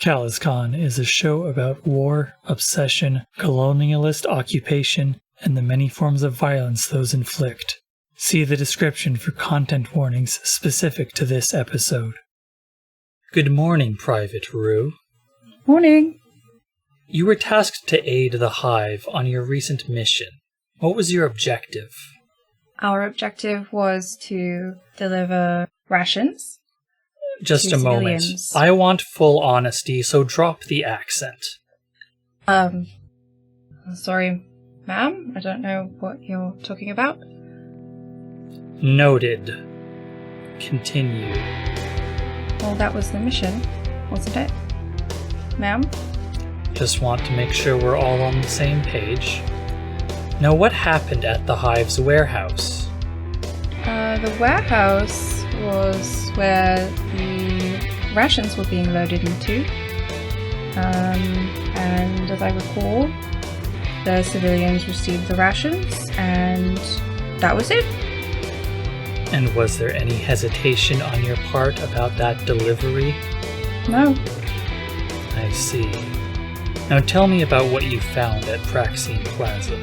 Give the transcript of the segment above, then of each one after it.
CalazCon is a show about war, obsession, colonialist occupation, and the many forms of violence those inflict. See the description for content warnings specific to this episode. Good morning, Private Rowe. Morning. You were tasked to aid the Hive on your recent mission. What was your objective? Our objective was to deliver rations. Just a moment. Civilians. I want full honesty, so drop the accent. Sorry, ma'am. I don't know what you're talking about. Noted. Continue. Well, that was the mission, wasn't it? Ma'am? Just want to make sure we're all on the same page. Now, what happened at the Hive's warehouse? The warehouse was where the rations were being loaded into. And as I recall, the civilians received the rations, and that was it. And was there any hesitation on your part about that delivery? No. I see. Now tell me about what you found at Praxine Plaza.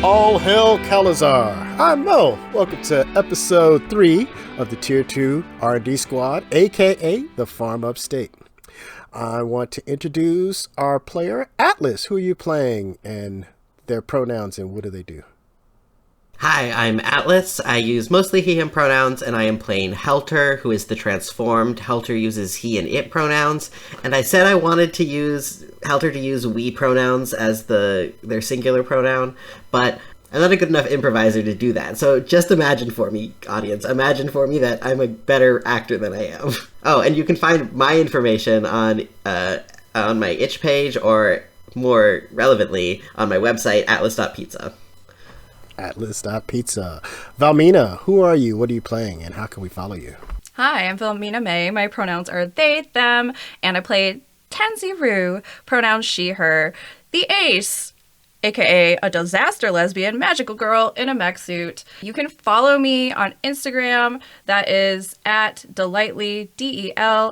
All hail Calazar! I'm Mo. Welcome to episode 3 of the Tier 2 R&D Squad, aka the Farm Upstate. I want to introduce our player, Atlas. Who are you playing, and their pronouns, and what do they do? Hi, I'm Atlas. I use mostly he, him pronouns, and I am playing Helter, who is the transformed. Helter uses he and it pronouns, and I said I wanted to use Helter to use we pronouns as their singular pronoun, but I'm not a good enough improviser to do that. So just imagine for me, audience, imagine for me that I'm a better actor than I am. Oh, and you can find my information on my itch page, or more relevantly, on my website, atlas.pizza. Atlas.pizza. Valmina, who are you? What are you playing? And how can we follow you? Hi, I'm Valmina May. My pronouns are they, them, and I play Tansy Rue, pronouns she, her, the ace, aka a disaster lesbian magical girl in a mech suit. You can follow me on Instagram. That is at Delightly, DELIGHTLY.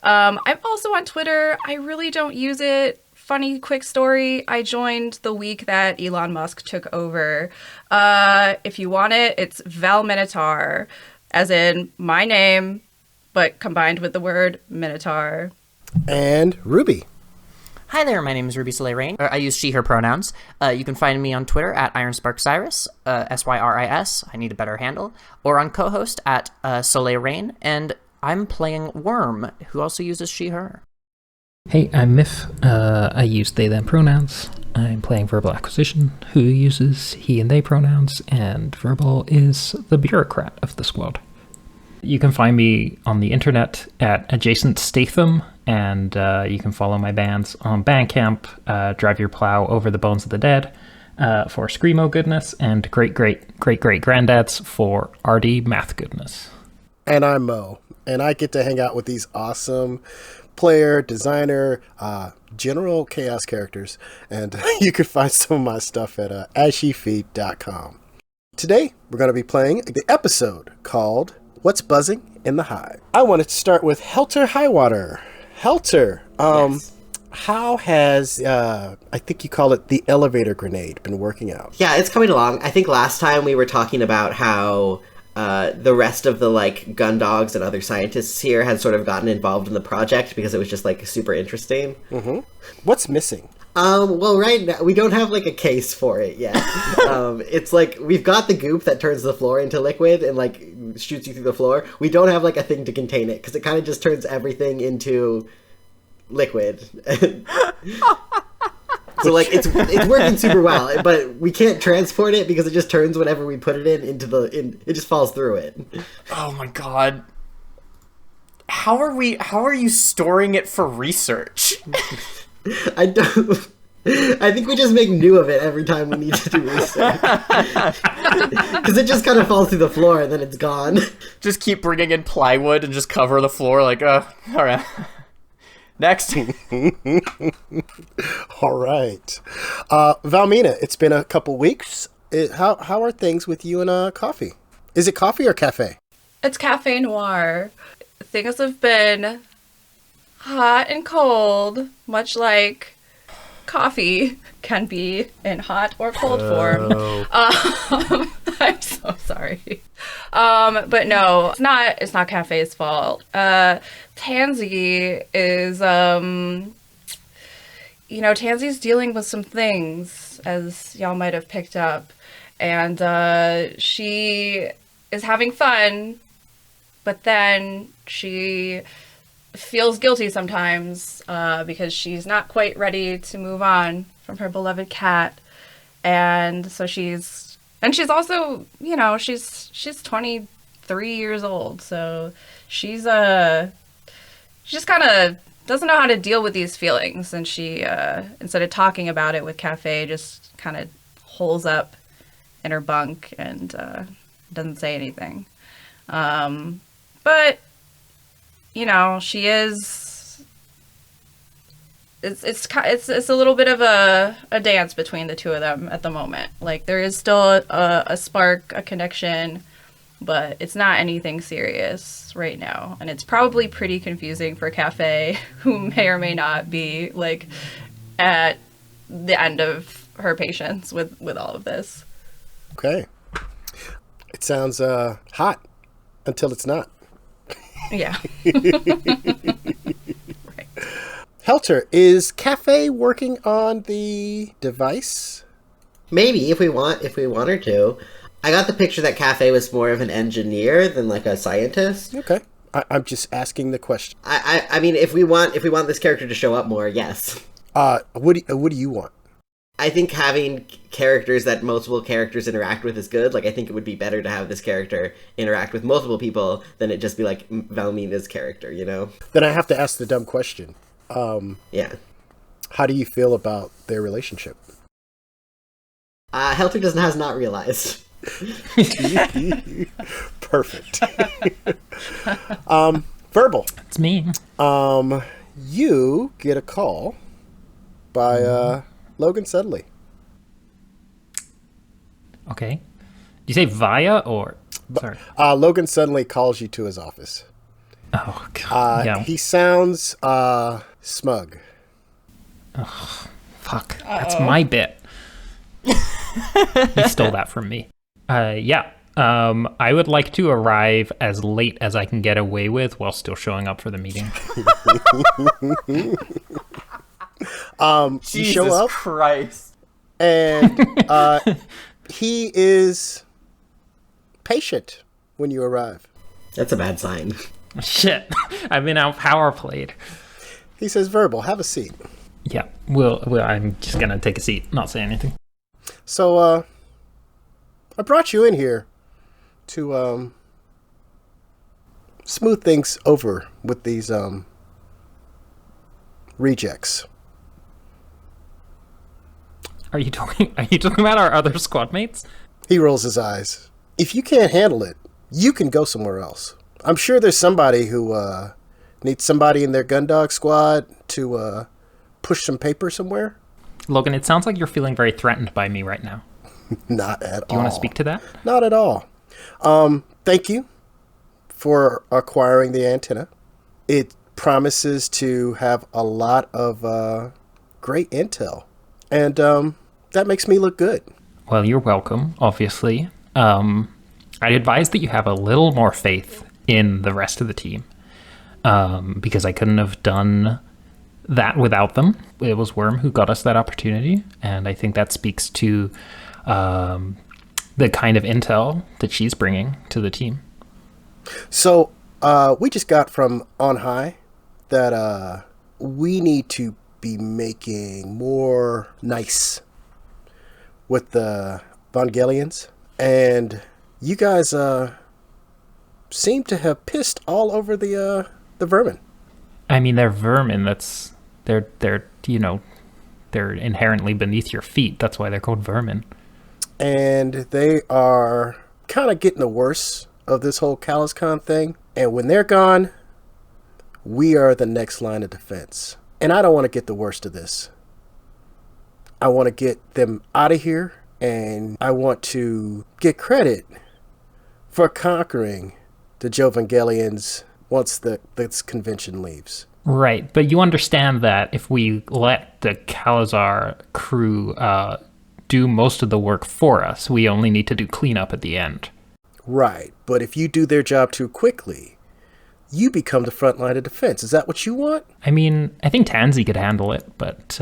I'm also on Twitter. I really don't use it. Funny quick story, I joined the week that Elon Musk took over. If you want it, it's Val Minotaur, as in my name, but combined with the word Minotaur. And Ruby. Hi there, my name is Ruby Soleil Rain. I use she, her pronouns. You can find me on Twitter at IronsparkCyrus, SYRIS, I need a better handle, or on co-host at Soleil Rain, and I'm playing Worm, who also uses she, her. Hey, I'm Myth. I use they, them pronouns. I'm playing Verbal Acquisition, who uses he and they pronouns, and Verbal is the bureaucrat of the squad. You can find me on the internet at Adjacent Statham, and you can follow my bands on Bandcamp, Drive Your Plow Over the Bones of the Dead for Screamo goodness, and Great Granddads for RD Math goodness. And I'm Mo, and I get to hang out with these awesome player, designer, general chaos characters, and you can find some of my stuff at ashyfeet.com. Today, we're going to be playing the episode called What's Buzzing in the Hive. I wanted to start with Helter Highwater. Helter, Yes. How has, I think you call it the elevator grenade, been working out? Yeah, it's coming along. I think last time we were talking about how the rest of the, gun dogs and other scientists here had sort of gotten involved in the project because it was just, super interesting. Mm-hmm. What's missing? Well, right now, we don't have, a case for it yet. It's we've got the goop that turns the floor into liquid and, shoots you through the floor. We don't have, a thing to contain it, because it kind of just turns everything into liquid. So like it's working super well, but we can't transport it because it just turns whenever we put it in. It just falls through it. Oh my god. How are you storing it for research? I don't. I think we just make new of it every time we need to do research. Because it just kind of falls through the floor and then it's gone. Just keep bringing in plywood and just cover the floor like, all right. Next. All right. Valmina, it's been a couple weeks. How are things with you and coffee? Is it coffee or cafe? It's cafe noir. Things have been hot and cold, much like coffee can be in hot or cold form. I'm so sorry. But no, it's not Cafe's fault. Tansy is, Tansy's dealing with some things, as y'all might have picked up. And she is having fun, but then she feels guilty sometimes because she's not quite ready to move on from her beloved cat, and so she's also, she's 23 years old, so she's just kind of doesn't know how to deal with these feelings, and she instead of talking about it with Cafe, just kind of holes up in her bunk and doesn't say anything, but she is. It's a little bit of a dance between the two of them at the moment. Like there is still a spark, a connection, but it's not anything serious right now. And it's probably pretty confusing for Cafe, who may or may not be like at the end of her patience with all of this. Okay. It sounds hot until it's not. Yeah. Right. Helter, is Cafe working on the device? Maybe if we want her to. I got the picture that Cafe was more of an engineer than like a scientist. Okay. I'm just asking the question. I mean, if we want this character to show up more, yes. What do you want? I think having characters that multiple characters interact with is good. Like, I think it would be better to have this character interact with multiple people than it just be like Valmina's character, Then I have to ask the dumb question. Yeah. How do you feel about their relationship? Helter has not realized. Perfect. Verbal. It's me. You get a call by Logan Sudley. Okay. Did you say via or... Sorry. Logan suddenly calls you to his office. Oh, God. Yeah. He sounds smug. Oh, fuck. That's my bit. He stole that from me. Yeah. I would like to arrive as late as I can get away with while still showing up for the meeting. Jesus you show up, Christ. And he is patient when you arrive. That's a bad sign. Shit. I've been out power played. He says, Verbal, have a seat. Yeah. Well, I'm just going to take a seat, not say anything. So, I brought you in here to smooth things over with these rejects. Are you talking about our other squad mates? He rolls his eyes. If you can't handle it, you can go somewhere else. I'm sure there's somebody who needs somebody in their Gundog squad to push some paper somewhere. Logan, it sounds like you're feeling very threatened by me right now. Not at all. Do you want to speak to that? Not at all. Thank you for acquiring the antenna. It promises to have a lot of great intel. And that makes me look good. Well, you're welcome, obviously. I'd advise that you have a little more faith in the rest of the team. Because I couldn't have done that without them. It was Worm who got us that opportunity. And I think that speaks to the kind of intel that she's bringing to the team. So we just got from on high that we need to be making more nice with the Vangelians. And you guys seem to have pissed all over the vermin. I mean, they're vermin. They're inherently beneath your feet. That's why they're called vermin. And they are kind of getting the worst of this whole CalazCon thing. And when they're gone, we are the next line of defense. And I don't want to get the worst of this. I want to get them out of here, and I want to get credit for conquering the Jovangelians once this convention leaves. Right, but you understand that if we let the Calazar crew do most of the work for us, we only need to do cleanup at the end. Right, but if you do their job too quickly, you become the front line of defense. Is that what you want? I mean, I think Tansy could handle it, but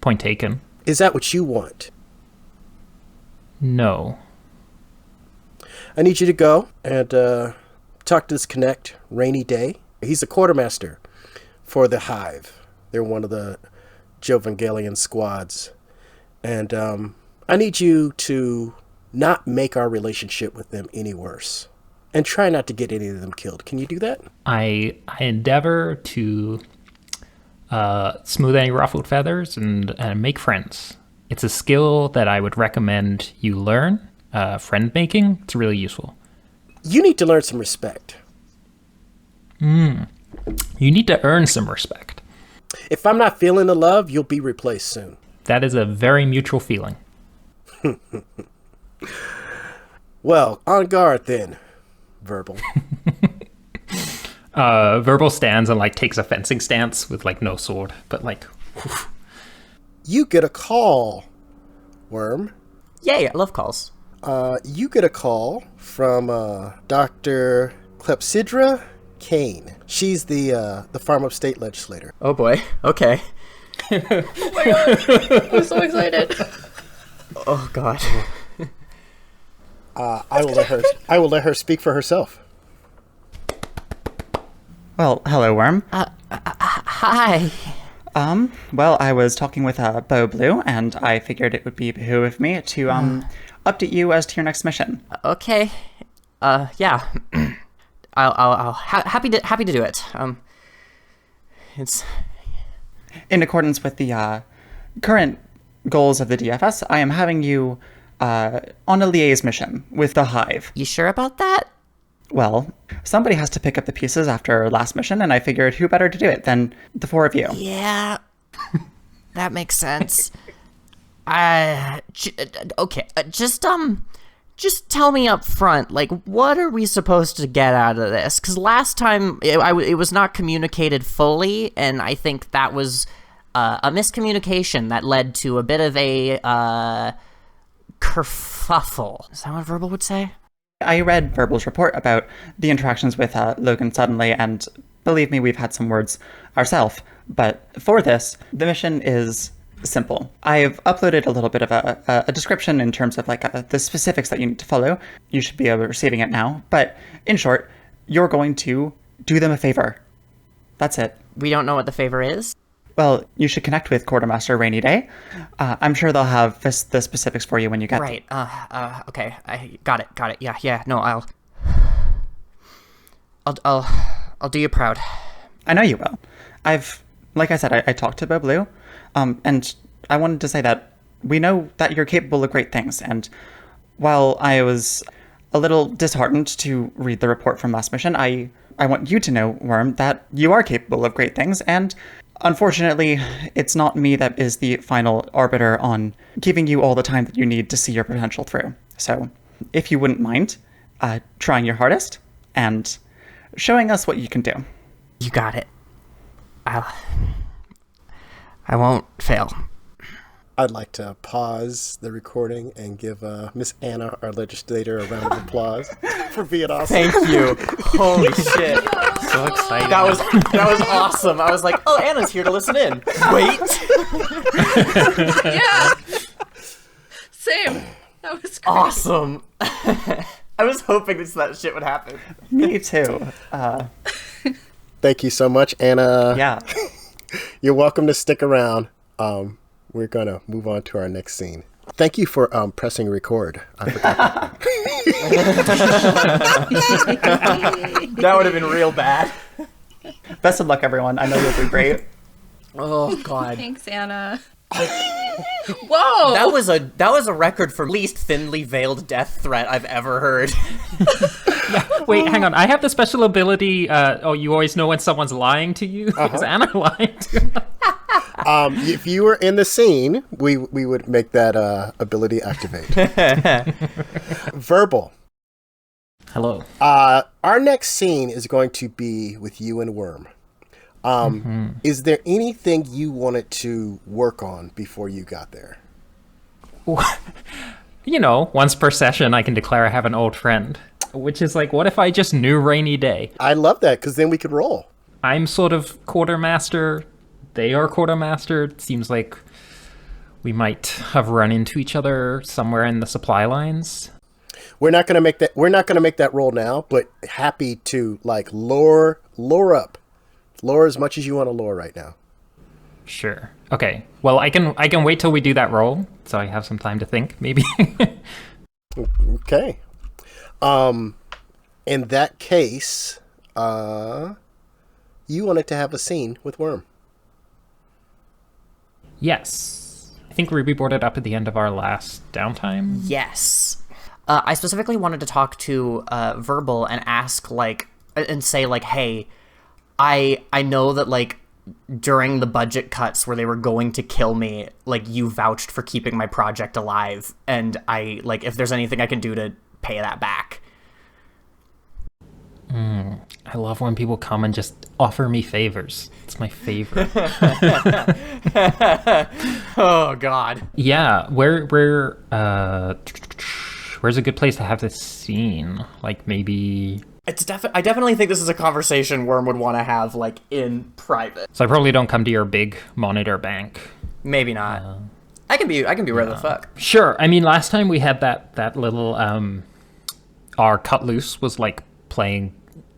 point taken. Is that what you want? No. I need you to go and talk to this Connect, Rainy Day. He's the quartermaster for the Hive. They're one of the Jovangelian squads. And I need you to not make our relationship with them any worse. And try not to get any of them killed. Can you do that? I endeavor to smooth any ruffled feathers and make friends. It's a skill that I would recommend you learn. Friend making, it's really useful. You need to learn some respect. You need to earn some respect. If I'm not feeling the love, you'll be replaced soon. That is a very mutual feeling. Well, on guard then, Verbal. Verbal stands and takes a fencing stance with no sword, but whew. You get a call, Worm. Yay, I love calls. You get a call from Dr. Clepsydra Kane. She's the Farm Upstate legislator. Oh boy, okay. Oh my god, I'm so excited. Oh god. I will let her speak for herself. Well, hello, Worm. Hi. Well, I was talking with Bo Blue, and I figured it would be behoove of me to update you as to your next mission. Okay. Yeah. I'll happy to do it. It's in accordance with the current goals of the DFS. I am having you on a liaise mission with the Hive. You sure about that? Well, somebody has to pick up the pieces after last mission, and I figured who better to do it than the four of you. Yeah, that makes sense. Okay, just tell me up front, what are we supposed to get out of this? Because last time it was not communicated fully, and I think that was a miscommunication that led to a bit of a kerfuffle. Is that what Verbal would say? I read Verbal's report about the interactions with Logan suddenly, and believe me, we've had some words ourselves. But for this, the mission is simple. I've uploaded a little bit of a description in terms of the specifics that you need to follow. You should be receiving it now. But in short, you're going to do them a favor. That's it. We don't know what the favor is? Well, you should connect with Quartermaster Rainy Day. I'm sure they'll have the specifics for you when you get there. Right. Okay. I got it. Yeah. No, I'll do you proud. I know you will. Like I said, I talked to Bo Blue, and I wanted to say that we know that you're capable of great things. And while I was a little disheartened to read the report from last mission, I want you to know, Worm, that you are capable of great things, and unfortunately, it's not me that is the final arbiter on giving you all the time that you need to see your potential through. So, if you wouldn't mind trying your hardest and showing us what you can do. You got it. I won't fail. I'd like to pause the recording and give Miss Anna, our legislator, a round of applause for being awesome. Thank you. Holy shit. So exciting. That was awesome. I was like, oh, Anna's here to listen in. Wait. Yeah. Same. That was great. Awesome. I was hoping that shit would happen. Me too. Thank you so much, Anna. Yeah. You're welcome to stick around. We're going to move on to our next scene. Thank you for pressing record. I forgot. That would have been real bad. Best of luck, everyone. I know you'll do great. Oh God. Thanks, Anna. Whoa! That was a record for least thinly veiled death threat I've ever heard. Wait, hang on. I have the special ability. You always know when someone's lying to you. Is Anna lying to If you were in the scene, we would make that ability activate. Verbal. Hello. Our next scene is going to be with you and Worm. Is there anything you wanted to work on before you got there? You know, once per session, I can declare I have an old friend. Which is like, what if I just knew Rainy Day? I love that, because then we could roll. I'm sort of quartermaster. They are quartermaster. It seems like we might have run into each other somewhere in the supply lines. We're not gonna make that. We're not gonna make that roll now. But happy to like lore up, lore as much as you want to lore right now. Sure. Okay. Well, I can wait till we do that roll, so I have some time to think. Maybe. Okay. In that case, you wanted to have a scene with Worm. Yes. I think Ruby brought it up at the end of our last downtime. Yes. I specifically wanted to talk to Verbal and ask, like, and say, like, hey, I know that, like, during the budget cuts where they were going to kill me, like, you vouched for keeping my project alive, and I, like, if there's anything I can do to pay that back. I love when people come and just offer me favors. It's my favorite. Oh, God. Yeah, where's a good place to have this scene? Like, maybe... I definitely think this is a conversation Worm would want to have, like, in private. So I probably don't come to your big monitor bank. Maybe not. I can be where the fuck. Sure. I mean, last time we had that little... our cut loose was, like,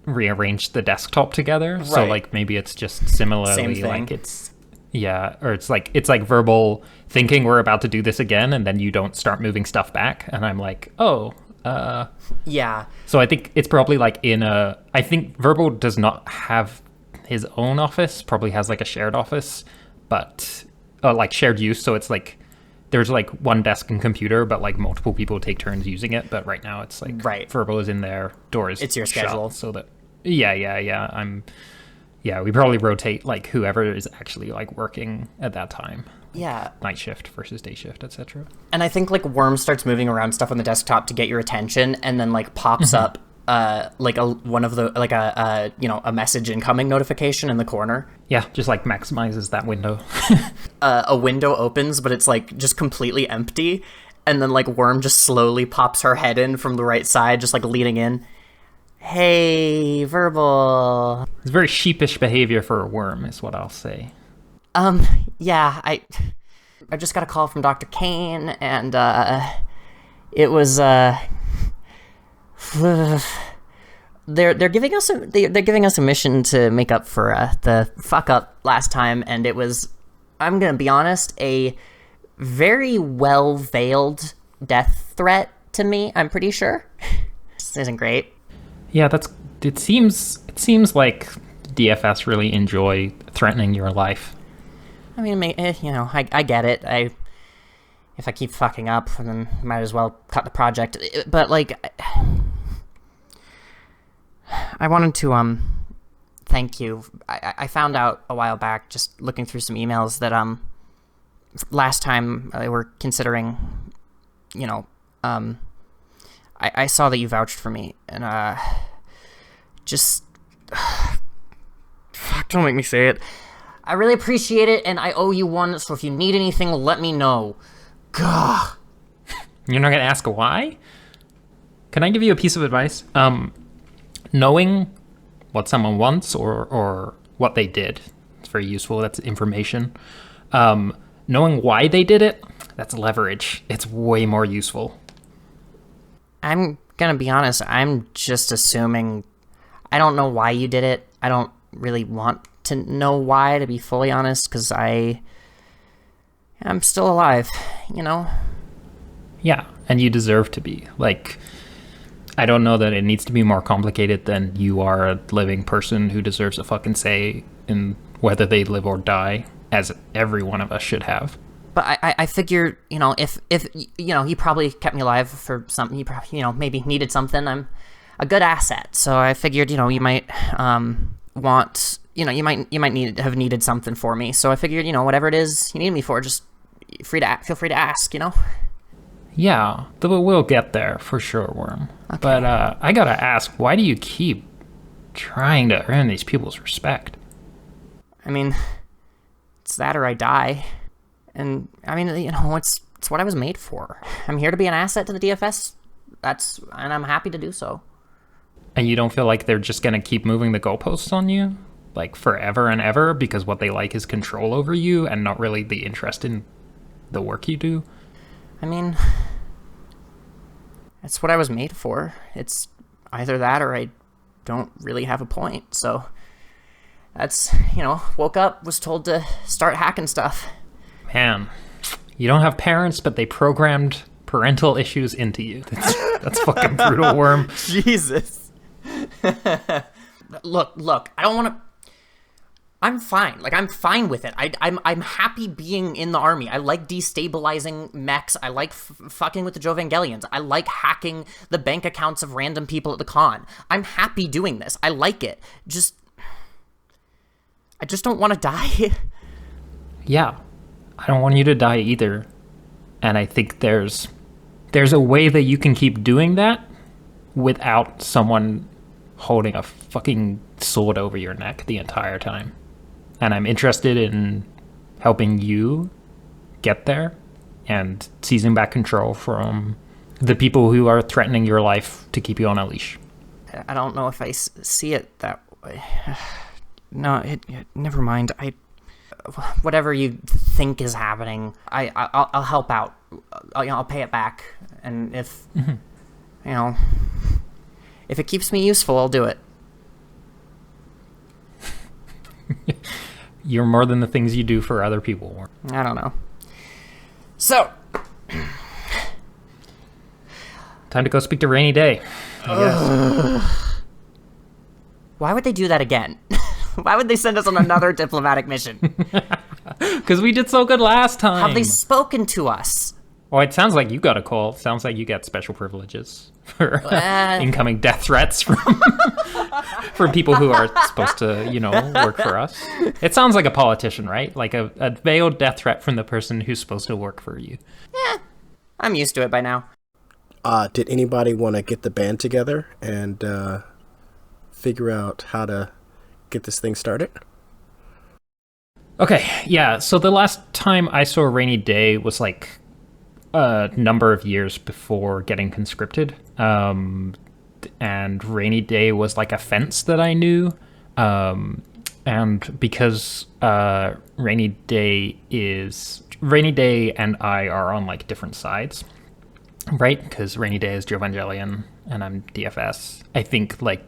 rearranged the desktop together. Right. So, like, maybe it's just similarly, like, it's... Yeah, or it's like Verbal thinking we're about to do this again, and then you don't start moving stuff back, and I'm like, oh... Yeah. So I think it's probably like I think Verbal does not have his own office, probably has like a shared office, but like shared use. So it's like there's like one desk and computer, but like multiple people take turns using it. But right now it's like Verbal is in there, doors. It's your schedule. So that we probably rotate like whoever is actually like working at that time. Yeah. Night shift versus day shift, etc. And I think like Worm starts moving around stuff on the desktop to get your attention, and then like pops up like a message incoming notification in the corner. Yeah, just like maximizes that window. A window opens, but it's like just completely empty, and then like Worm just slowly pops her head in from the right side, just like leaning in. Hey, Verbal. It's very sheepish behavior for a worm, is what I'll say. Yeah, I just got a call from Dr. Kane, and, it was, they're giving us a mission to make up for, the fuck up last time, and it was, I'm gonna be honest, a very well-veiled death threat to me, I'm pretty sure. This isn't great. Yeah, it seems like DFS really enjoy threatening your life. I mean, you know, I get it. If I keep fucking up, then might as well cut the project. But like, I wanted to thank you. I found out a while back, just looking through some emails, that last time they were considering, you know, I saw that you vouched for me, and just fuck, don't make me say it. I really appreciate it, and I owe you one, so if you need anything, let me know. Gah. You're not going to ask why? Can I give you a piece of advice? Knowing what someone wants or what they did, it's very useful. That's information. Knowing why they did it, that's leverage. It's way more useful. I'm going to be honest, I'm just assuming... I don't know why you did it. I don't really want to know why, to be fully honest, because I'm still alive, you know? Yeah, and you deserve to be. Like, I don't know that it needs to be more complicated than you are a living person who deserves a fucking say in whether they live or die, as every one of us should have. But I figure, you know, if you know, he probably kept me alive for something. He probably, you know, maybe needed something. I'm a good asset, so I figured, you know, you might want, you know, you might have needed something for me. So I figured, you know, whatever it is you need me for, just feel free to ask, you know. Yeah, we'll get there for sure, Worm. Okay. But I gotta ask, why do you keep trying to earn these people's respect? I mean, it's that or I die. And, I mean, you know, it's what I was made for. I'm here to be an asset to the DFS, and I'm happy to do so. And you don't feel like they're just gonna keep moving the goalposts on you? Like, forever and ever, because what they like is control over you and not really the interest in the work you do? I mean, that's what I was made for. It's either that or I don't really have a point. So that's, you know, woke up, was told to start hacking stuff. Man, you don't have parents, but they programmed parental issues into you. That's fucking brutal, Worm. Jesus. Look, I don't want to... I'm fine. Like, I'm fine with it. I'm happy being in the army. I like destabilizing mechs. I like fucking with the Jovangelians. I like hacking the bank accounts of random people at the con. I'm happy doing this. I like it. I just don't want to die. Yeah, I don't want you to die either. And I think there's a way that you can keep doing that without someone holding a fucking sword over your neck the entire time. And I'm interested in helping you get there and seizing back control from the people who are threatening your life to keep you on a leash. I don't know if I see it that way. No, never mind. Whatever you think is happening, I'll help out. I'll pay it back. And if, you know, if it keeps me useful, I'll do it. You're more than the things you do for other people. I don't know. So, time to go speak to Rainy Day, I guess. Why would they do that again? Why would they send us on another diplomatic mission? Because we did so good last time. Have they spoken to us? Well, it sounds like you got a call. Sounds like you got special privileges for incoming death threats from people who are supposed to, you know, work for us. It sounds like a politician, right? Like a veiled death threat from the person who's supposed to work for you. Yeah, I'm used to it by now. Did anybody want to get the band together and figure out how to get this thing started? Okay, yeah. So the last time I saw Rainy Day was like a number of years before getting conscripted. And Rainy Day was like a fence that I knew. And because Rainy Day and I are on like different sides, right? Because Rainy Day is Jovangelian and I'm DFS. I think like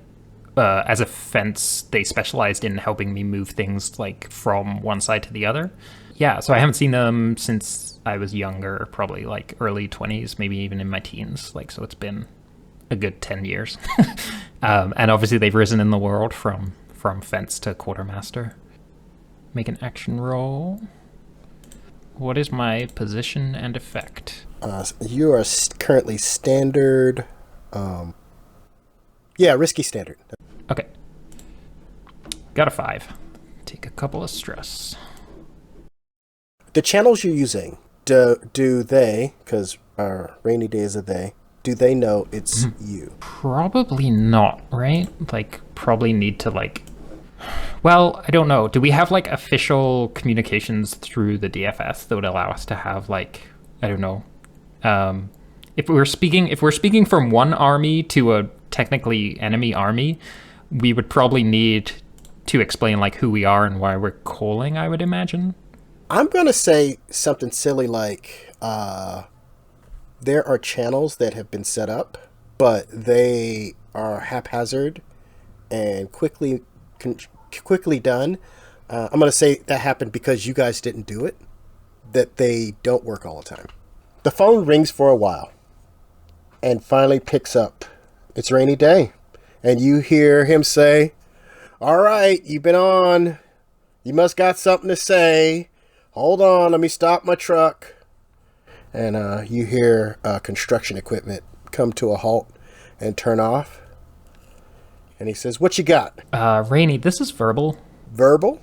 as a fence, they specialized in helping me move things like from one side to the other. Yeah, so I haven't seen them since I was younger, probably like early 20s, maybe even in my teens. Like, so it's been a good 10 years. And obviously they've risen in the world from fence to quartermaster. Make an action roll. What is my position and effect? You are currently standard. Risky standard. Okay. Got a 5. Take a couple of stress. The channels you're using, do they, because Rainy Day is a they, do they know it's you? Probably not, right? Like, probably need to, like... Well, I don't know. Do we have, like, official communications through the DFS that would allow us to have, like, I don't know. If we're speaking from one army to a technically enemy army, we would probably need to explain, like, who we are and why we're calling, I would imagine. I'm going to say something silly like there are channels that have been set up, but they are haphazard and quickly done. I'm going to say that happened because you guys didn't do it, that they don't work all the time. The phone rings for a while and finally picks up. It's a rainy day. And you hear him say, "All right, you've been on. You must got something to say. Hold on, let me stop my truck." And you hear construction equipment come to a halt and turn off. And he says, "What you got?" Rainy, this is Verbal. Verbal?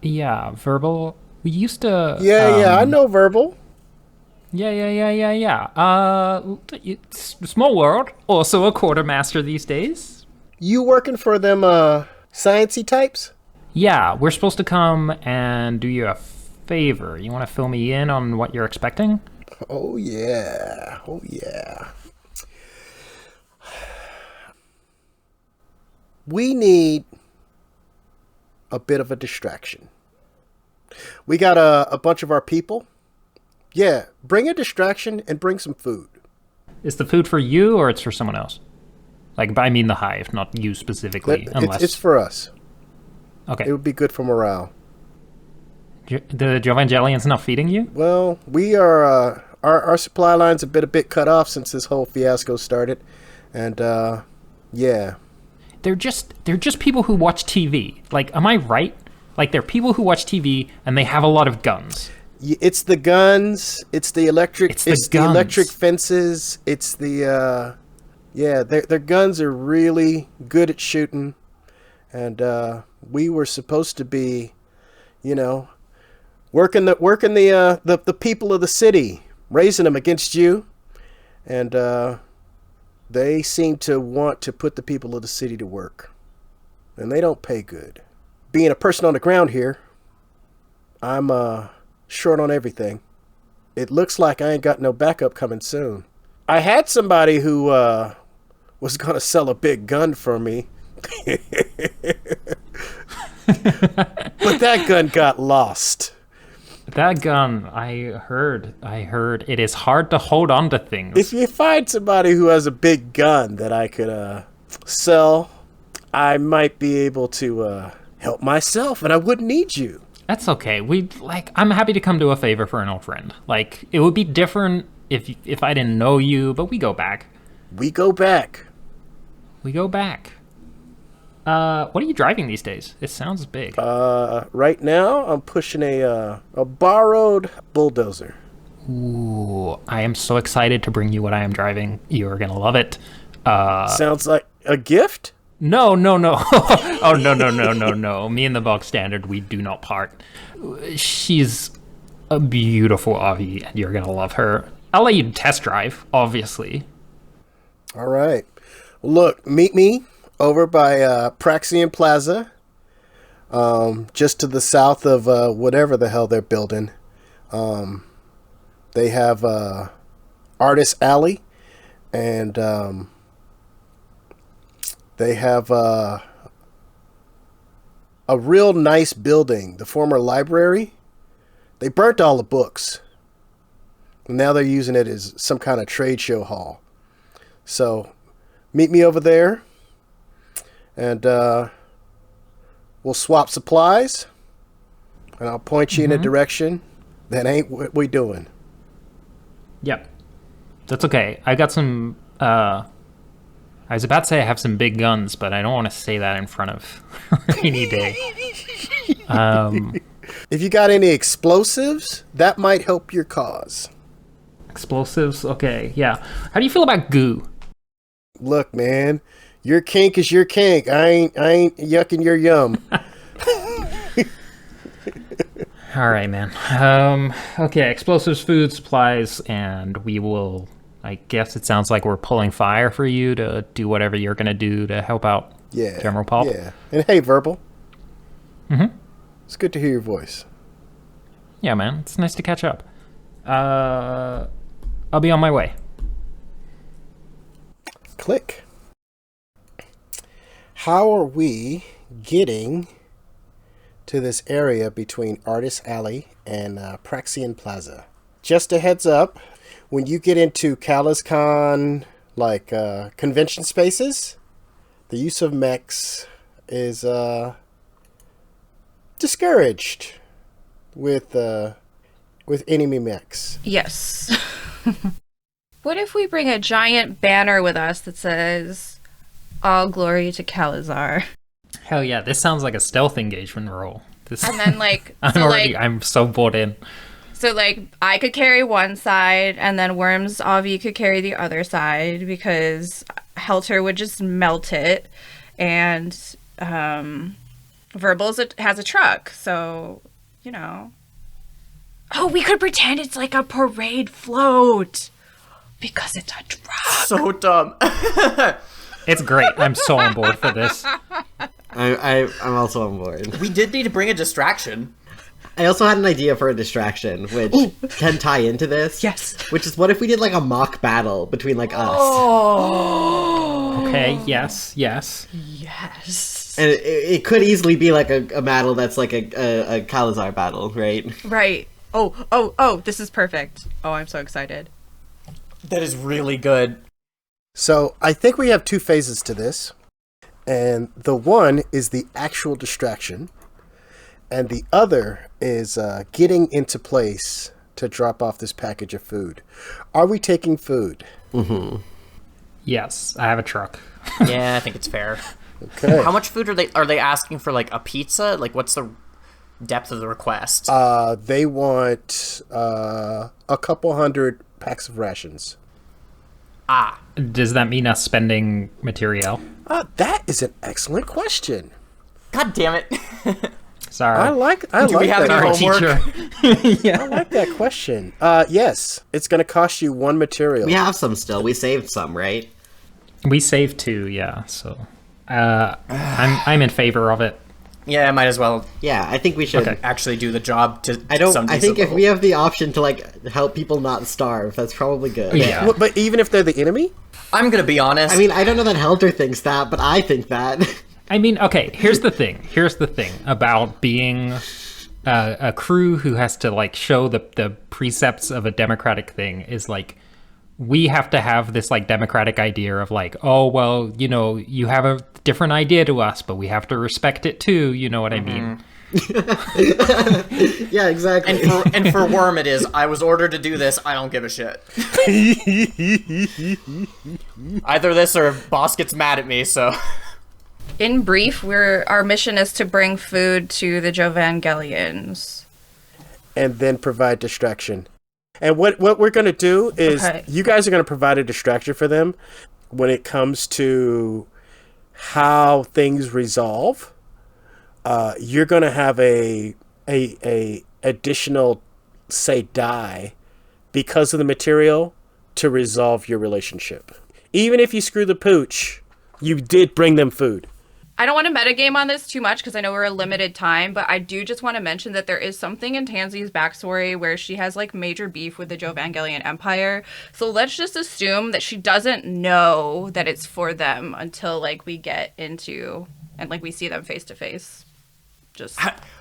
Yeah, Verbal. We used to... Yeah, I know Verbal. Yeah. It's a small world. Also a quartermaster these days. You working for them sciencey types? Yeah, we're supposed to come and do you a favor. You want to fill me in on what you're expecting? Oh, yeah. We need a bit of a distraction. We got a bunch of our people. Yeah, bring a distraction and bring some food. Is the food for you or it's for someone else? Like, I mean the Hive, not you specifically. It's for us. Okay. It would be good for morale. The Jovangelian's not feeding you? Well, we are... Our supply line's a bit cut off since this whole fiasco started. And, yeah. They're just people who watch TV. Like, am I right? Like, they're people who watch TV and they have a lot of guns. It's the guns. It's the electric. It's the electric fences. It's the their guns are really good at shooting, and we were supposed to be, working the people of the city, raising them against you, and they seem to want to put the people of the city to work, and they don't pay good. Being a person on the ground here, I'm short on everything. It looks like I ain't got no backup coming soon. I had somebody who was gonna sell a big gun for me. But that gun got lost. That gun, I heard it is hard to hold on to things. If you find somebody who has a big gun that I could sell, I might be able to help myself, and I wouldn't need you. That's okay. I'm happy to come do a favor for an old friend. Like, it would be different if I didn't know you, but we go back. We go back. What are you driving these days? It sounds big. Right now, I'm pushing a borrowed bulldozer. Ooh, I am so excited to bring you what I am driving. You're gonna love it. Sounds like a gift? No. Oh, no. Me and the bog standard, we do not part. She's a beautiful Avi, and you're gonna love her. I'll let you test drive, obviously. All right. Look, meet me over by Praxian Plaza, just to the south of whatever the hell they're building. They have Artist Alley, and they have a real nice building, the former library. They burnt all the books. And now they're using it as some kind of trade show hall. So meet me over there, and we'll swap supplies, and I'll point you in a direction that ain't what we doing. Yep. That's okay. I got some... I was about to say I have some big guns, but I don't want to say that in front of Rainy Day. If you got any explosives, that might help your cause. Explosives? Okay, yeah. How do you feel about goo? Look, man, your kink is your kink. I ain't yucking your yum. All right, man. Okay, explosives, food, supplies, and we will... I guess it sounds like we're pulling fire for you to do whatever you're going to do to help out General Pop. Yeah. And hey, Verbal. Mm-hmm. It's good to hear your voice. Yeah, man. It's nice to catch up. I'll be on my way. Click. How are we getting to this area between Artist Alley and Praxian Plaza? Just a heads up. When you get into CalazCon, like convention spaces, the use of mechs is discouraged with enemy mechs. Yes. What if we bring a giant banner with us that says, "All glory to Calazar"? Hell yeah, this sounds like a stealth engagement role. This, And then, like, I'm so bought in. So, like, I could carry one side, and then Worms Avi could carry the other side, because Helter would just melt it, and Verbals has a truck, so, you know. Oh, we could pretend it's like a parade float, because it's a truck. So dumb. It's great. I'm so on board for this. I'm also on board. We did need to bring a distraction. I also had an idea for a distraction, which can tie into this. Yes. Which is, what if we did like a mock battle between like us? Okay, yes. Yes. And it could easily be like a battle that's like a Calazar battle, right? Right. Oh, this is perfect. Oh, I'm so excited. That is really good. So I think we have 2 phases to this. And the one is the actual distraction. And the other is getting into place to drop off this package of food. Are we taking food? Mm-hmm. Yes, I have a truck. Yeah, I think it's fair. Okay. How much food are they asking for? Like a pizza? Like what's the depth of the request? They want a couple hundred packs of rations. Does that mean us spending material? That is an excellent question. God damn it. Sorry. I like Do we have that. any homework? I like that question. Yes, it's going to cost you 1 material. We have some still. We saved some, right? We saved 2, yeah. So, I'm in favor of it. Yeah, I might as well Yeah, I think we should. Okay. actually do the job to I think if we have the option to like help people not starve, that's probably good. Yeah. Well, but even if they're the enemy? I'm gonna be honest. I mean, I don't know that Helter thinks that, but I think that. I mean, okay, here's the thing about being a crew who has to like show the precepts of a democratic thing is like, we have to have this like democratic idea of like, oh, well, you know, you have a different idea to us, but we have to respect it too. You know what I mean? Yeah, exactly. and for Worm it is, I was ordered to do this, I don't give a shit. Either this or boss gets mad at me, so... In brief, our mission is to bring food to the Jovangelians. And then provide distraction. And what we're going to do is you guys are going to provide a distraction for them when it comes to how things resolve. You're going to have a additional, say, die because of the material to resolve your relationship. Even if you screw the pooch, you did bring them food. I don't want to metagame on this too much because I know we're a limited time, but I do just want to mention that there is something in Tansy's backstory where she has like major beef with the Jovangelian Empire. So let's just assume that she doesn't know that it's for them until like we get into and like we see them face to face. Just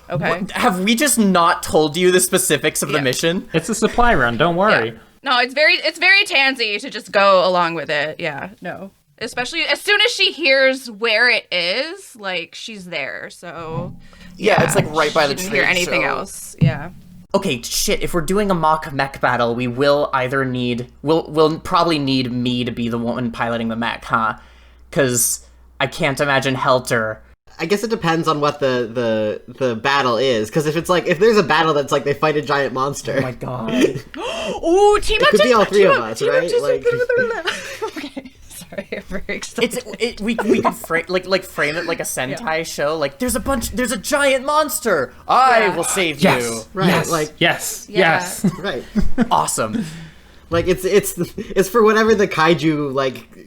okay. Have we just not told you the specifics of the mission? It's a supply run, don't worry. Yeah. No, it's very Tansy to just go along with it. Yeah, no. Especially as soon as she hears where it is, like she's there. So yeah, it's like right by the tree. She didn't hear anything else. Yeah. Okay, shit. If we're doing a mock mech battle, we will either need we'll probably need me to be the woman piloting the mech, huh? Because I can't imagine Helter. I guess it depends on what the battle is. Because if there's a battle that's like they fight a giant monster. Oh my god. Ooh, team up. It could be all 3 of us, right? Like. Okay. Sorry, I'm very excited. We could frame it like a Sentai show. Like there's a giant monster. I will save you. Right. Yes. Like yes. right. Awesome. Like it's for whatever the kaiju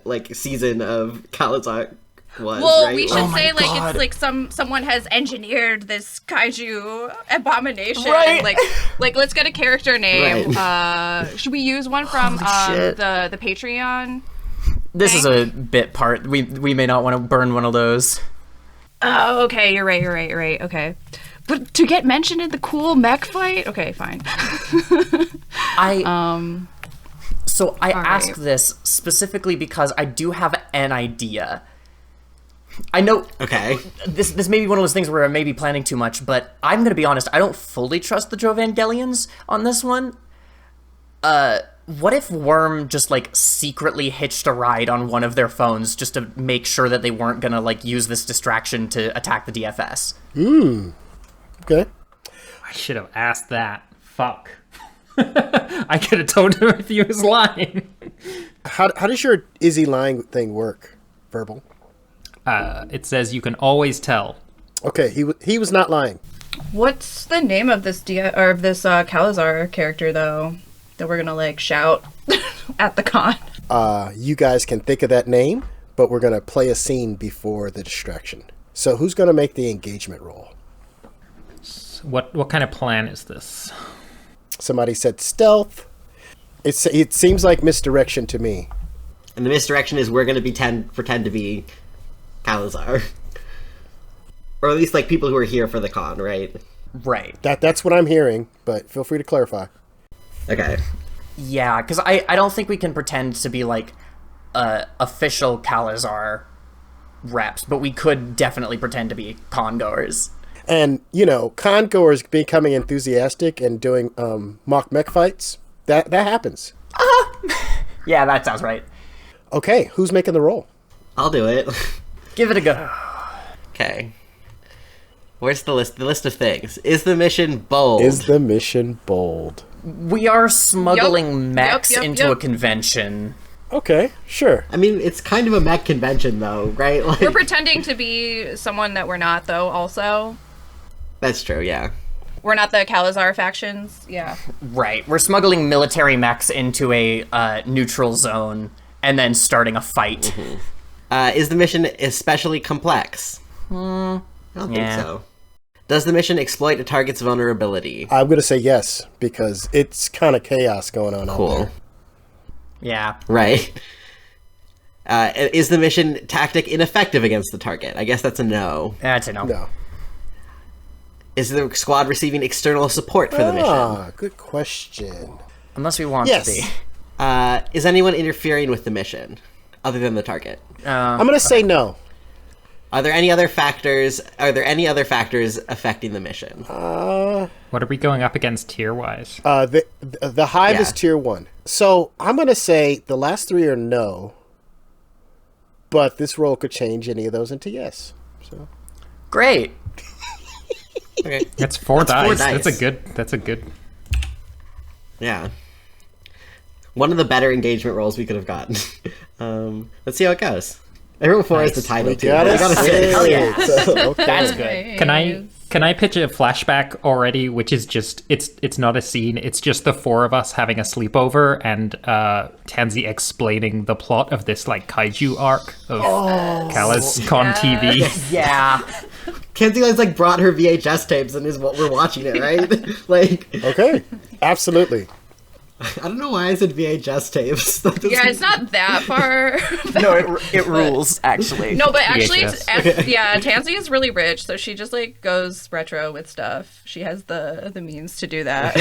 like season of Calazar was. Well, right? we should say like God. it's like someone has engineered this kaiju abomination. Right. Like let's get a character name. Right. Should we use one from shit. the Patreon? This is a bit part. We may not want to burn one of those. Oh, okay. You're right. Okay. But to get mentioned in the cool mech fight? Okay, fine. So I ask this specifically because I do have an idea. I know. Okay. This may be one of those things where I may be planning too much, but I'm going to be honest. I don't fully trust the Jovangelians on this one. What if Worm just, like, secretly hitched a ride on one of their phones just to make sure that they weren't going to, like, use this distraction to attack the DFS? Okay. I should have asked that. Fuck. I could have told him if he was lying. How does your is he lying thing work, Verbal? It says you can always tell. Okay, he was not lying. What's the name of this Calazar character though that we're gonna like shout at the con? You guys can think of that name, but we're gonna play a scene before the distraction. So who's gonna make the engagement roll? What kind of plan is this? Somebody said stealth. It seems like misdirection to me. And the misdirection is we're going to pretend to be Calazar. Or at least, like, people who are here for the con, right? Right. That's what I'm hearing, but feel free to clarify. Okay. Yeah, because I don't think we can pretend to be, like, official Calazar reps, but we could definitely pretend to be con-goers. And, con-goers becoming enthusiastic and doing mock mech fights, that happens. Yeah, that sounds right. Okay, who's making the roll? I'll do it. Give it a go. Okay. Where's the list? The list of things. Is the mission bold? Is the mission bold? We are smuggling mechs Yep. into a convention. Okay, sure. I mean, it's kind of a mech convention, though, right? Like, We're pretending to be someone that we're not, though, also. that's true, yeah. We're not the Calazar factions. Yeah. Right. We're smuggling military mechs into a neutral zone and then starting a fight. Is the mission especially complex? I don't think so. Does the mission exploit a target's vulnerability? I'm going to say yes, because it's kind of chaos going on out there. Yeah. Right. Is the mission tactic ineffective against the target? I guess that's a no. That's a no. No. Is the squad receiving external support for the mission? Good question. Unless we want Yes. to be. Is anyone interfering with the mission, other than the target? I'm going to say no. Are there any other factors affecting the mission? What are we going up against tier-wise? The Hive is Yeah. tier 1. So I'm going to say the last 3 are no, but this roll could change any of those into yes. So Great. Okay. That's four dice. four dice. That's a good. Yeah. One of the better engagement rolls we could have gotten. Let's see how it goes. Everyone 4 is the title too. got I it. gotta say, Hell yeah. Okay. That's good. Can I pitch a flashback already, which is just it's not a scene, it's just the 4 of us having a sleepover and Tansy explaining the plot of this like kaiju arc of CalazCon TV. Yeah. Kenzie has like brought her VHS tapes and is what we're watching it, right? Like, Okay, absolutely. I don't know why I said VHS tapes. That doesn't- Yeah, it's not that far. No, it rules, actually. No, but actually, VHS. Tansy is really rich, so she just like goes retro with stuff. She has the means to do that.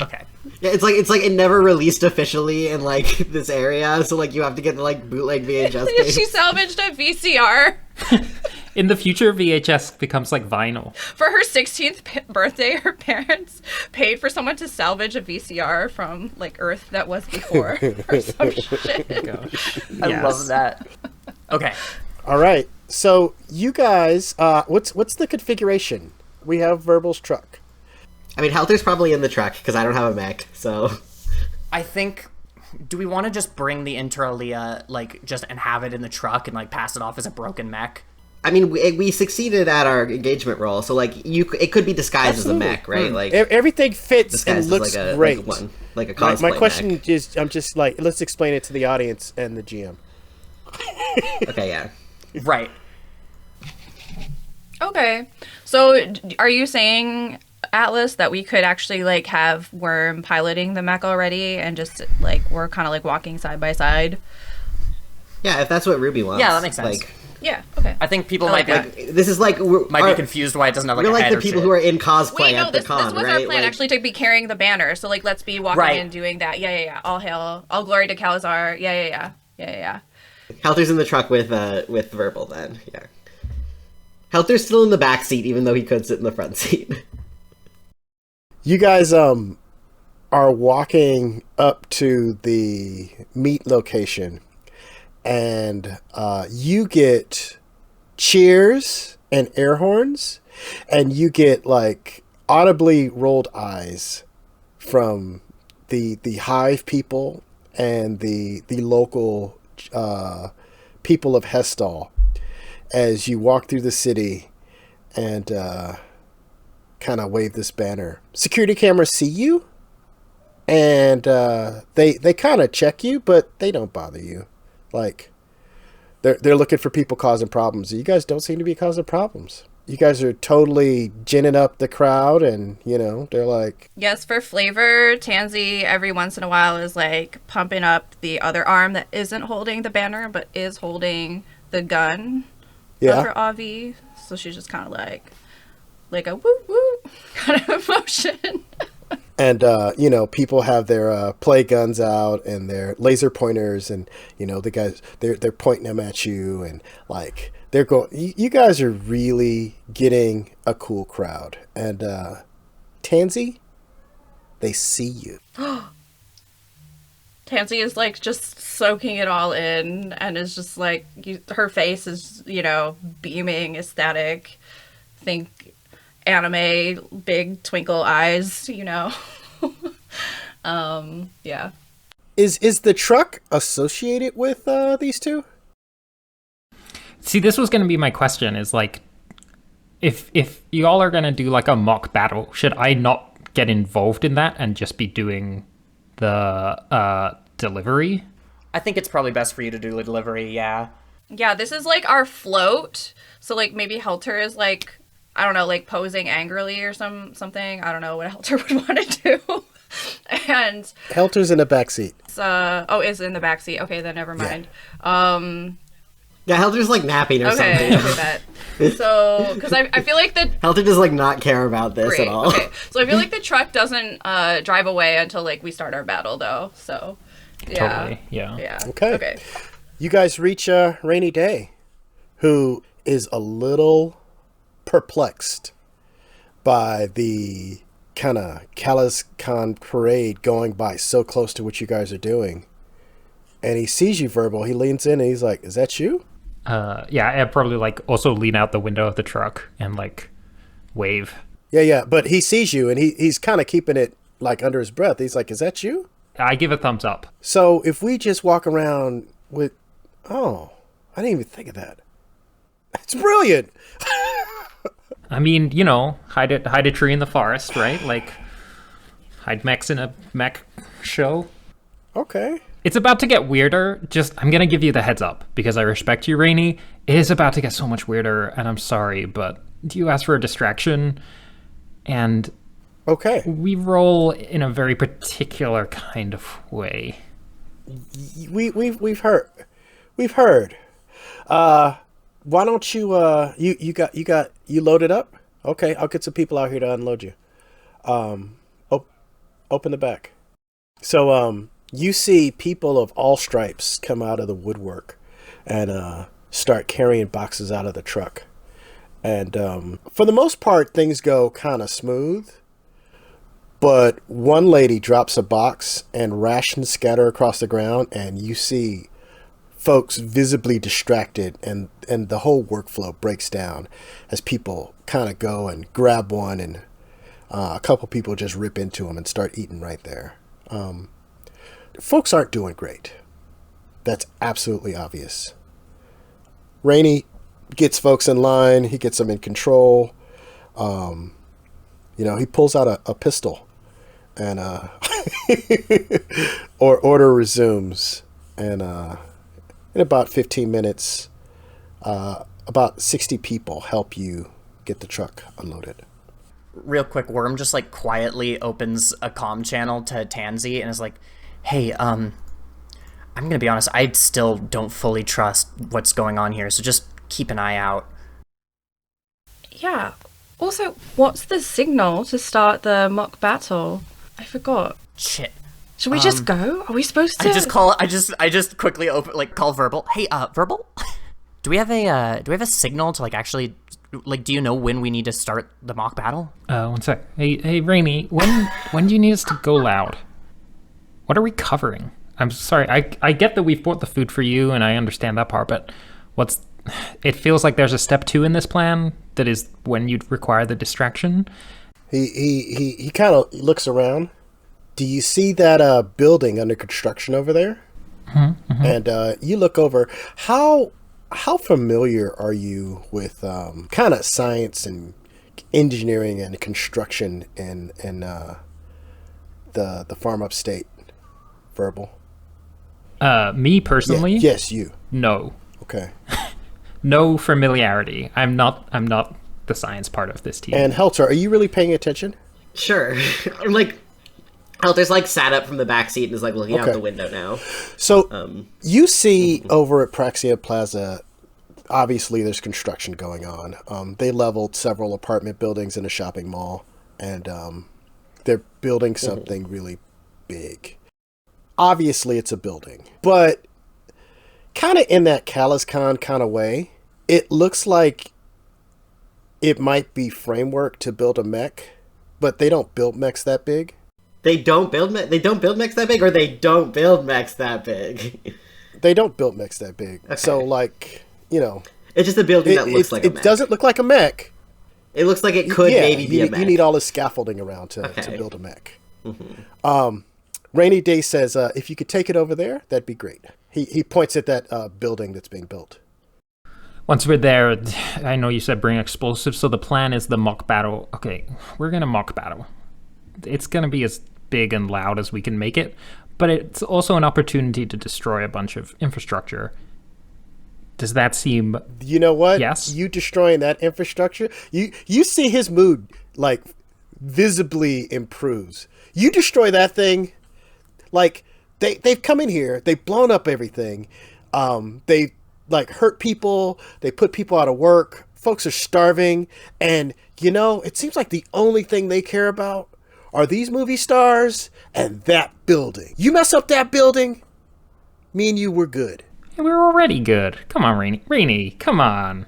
Okay. Yeah, it's like it never released officially in like this area, so like you have to get the like bootleg VHS tapes. She salvaged a VCR In the future, VHS becomes like vinyl. for her 16th birthday. Her parents paid for someone to salvage a VCR from like Earth that was before or some shit. I love that. Okay. All right. So you guys, what's the configuration? We have Verbal's truck. I mean, Helter's probably in the truck because I don't have a mech, so. I think, do we want to just bring the Interalia, like, just and have it in the truck and, like, pass it off as a broken mech? I mean, we succeeded at our engagement roll, so like it could be disguised Absolutely. as a mech, right? Like Everything fits and disguised looks as great. like a cosplay. My question mech. is, I'm just like, let's explain it to the audience and the GM. Okay, yeah. Right. Okay, so are you saying, Atlas, that we could actually like have Worm piloting the mech already and just like we're kind of like walking side by side? Yeah, if that's what Ruby wants. Yeah, that makes sense. Like, Yeah. Okay. I think people might be, this is like might be confused why it doesn't have, like, we're a like head the or people shit. who are in cosplay Wait, no, at the this con, was right? our plan Like, actually to be carrying the banner. So like, let's be walking Right. and doing that. Yeah. All hail, all glory to Calazar. Yeah. Helter's in the truck with Verbal then, yeah. Helter's still in the back seat, even though he could sit in the front seat. You guys are walking up to the meet location, and you get cheers and air horns, and you get like audibly rolled eyes from the Hive people and the local people of Hestal as you walk through the city and kind of wave this banner. Security cameras see you, and they kind of check you, but they don't bother you. Like, they're looking for people causing problems. You guys don't seem to be causing problems. You guys are totally ginning up the crowd, and, you know, they're like... Yes, for flavor, Tansy every once in a while is, like, pumping up the other arm that isn't holding the banner, but is holding the gun of her Avi. So she's just kind of like a woo-woo kind of motion. And, you know, people have their play guns out and their laser pointers, and, you know, the guys, they're pointing them at you, and, like... They're going. You guys are really getting a cool crowd, and Tansy, they see you. Tansy is like just soaking it all in, and is just like her face is, you know, beaming, ecstatic. Think anime, big twinkle eyes, you know. Yeah. Is the truck associated with these two? See, this was going to be my question, is like, if you all are going to do like a mock battle, should I not get involved in that and just be doing the delivery? I think it's probably best for you to do the delivery, yeah. Yeah, this is like our float. So like maybe Helter is like, I don't know, like posing angrily or something. I don't know what Helter would want to do. And Helter's in the back seat. Is in the back seat. Okay, then never mind. Yeah. Yeah, Helter's like napping or something. Okay, bet. So, because I feel like Helter does like not care about this at all. Okay, so I feel like the truck doesn't drive away until like we start our battle, though. So, yeah. Totally, yeah. Yeah. Okay. You guys reach Rainy Day, who is a little perplexed by the kind of CalazCon parade going by so close to what you guys are doing. And he sees you, Verbal. He leans in and he's like, "Is that you?" Yeah, I'd probably like also lean out the window of the truck and like wave. Yeah, but he sees you and he's kind of keeping it like under his breath. He's like, "Is that you?" I give a thumbs up. So if we just walk around with, I didn't even think of that. It's brilliant. I mean, you know, hide a tree in the forest, right? Like hide mechs in a mech show. Okay. It's about to get weirder. I'm going to give you the heads up because I respect you, Rainy. It is about to get so much weirder, and I'm sorry, but you asked for a distraction, and okay, we roll in a very particular kind of way. We've heard. Why don't you you load it up? Okay, I'll get some people out here to unload you. Open the back. So you see people of all stripes come out of the woodwork and start carrying boxes out of the truck. And for the most part, things go kind of smooth. But one lady drops a box and rations scatter across the ground, and you see folks visibly distracted, and the whole workflow breaks down as people kind of go and grab one, and a couple people just rip into them and start eating right there. Folks aren't doing great. That's absolutely obvious. Rainey gets folks in line. He gets them in control. He pulls out a pistol, and order resumes. And in about 15 minutes, about 60 people help you get the truck unloaded. Real quick, Worm just like quietly opens a comm channel to Tansy and is like, "Hey, I'm gonna be honest, I still don't fully trust what's going on here, so just keep an eye out." Yeah. Also, what's the signal to start the mock battle? I forgot. Shit. Should we just go? Are we supposed to? I just quickly call Verbal. Hey, Verbal, do we have a signal to actually do you know when we need to start the mock battle? One sec. Hey, Rainy, when do you need us to go loud? What are we covering? I'm sorry. I get that we've bought the food for you, and I understand that part, but it feels like there's a step 2 in this plan that is when you'd require the distraction. He kind of looks around. Do you see that building under construction over there? Mm-hmm. And you look over. How familiar are you with kind of science and engineering and construction in the Farm Upstate, Verbal? Me personally? Yes, you. No. Okay. No familiarity. I'm not the science part of this team. And Helter, are you really paying attention? Sure. I'm Helter's sat up from the back seat and is looking out the window now. So you see over at Praxia Plaza, obviously there's construction going on. They leveled several apartment buildings in a shopping mall, and they're building something really big. Obviously it's a building, but kind of in that CalazCon kind of way, it looks like it might be framework to build a mech, but they don't build mechs that big. They don't build mechs that big, or they don't build mechs that big? They don't build mechs that big. Okay. So, it's just a building that looks like a mech. It doesn't look like a mech. It looks like it could maybe be a mech. You need all the scaffolding around to build a mech. Mm-hmm. Rainy Day says, if you could take it over there, that'd be great. He points at that building that's being built. Once we're there, I know you said bring explosives, so the plan is the mock battle. Okay, we're going to mock battle. It's going to be as big and loud as we can make it, but it's also an opportunity to destroy a bunch of infrastructure. Does that seem... You know what? Yes. You destroying that infrastructure, you see his mood visibly improves. You destroy that thing, they've come in here, they've blown up everything. They hurt people, they put people out of work, folks are starving, and it seems like the only thing they care about are these movie stars and that building. You mess up that building, me and you were good. And we're already good. Come on, Rainy, come on.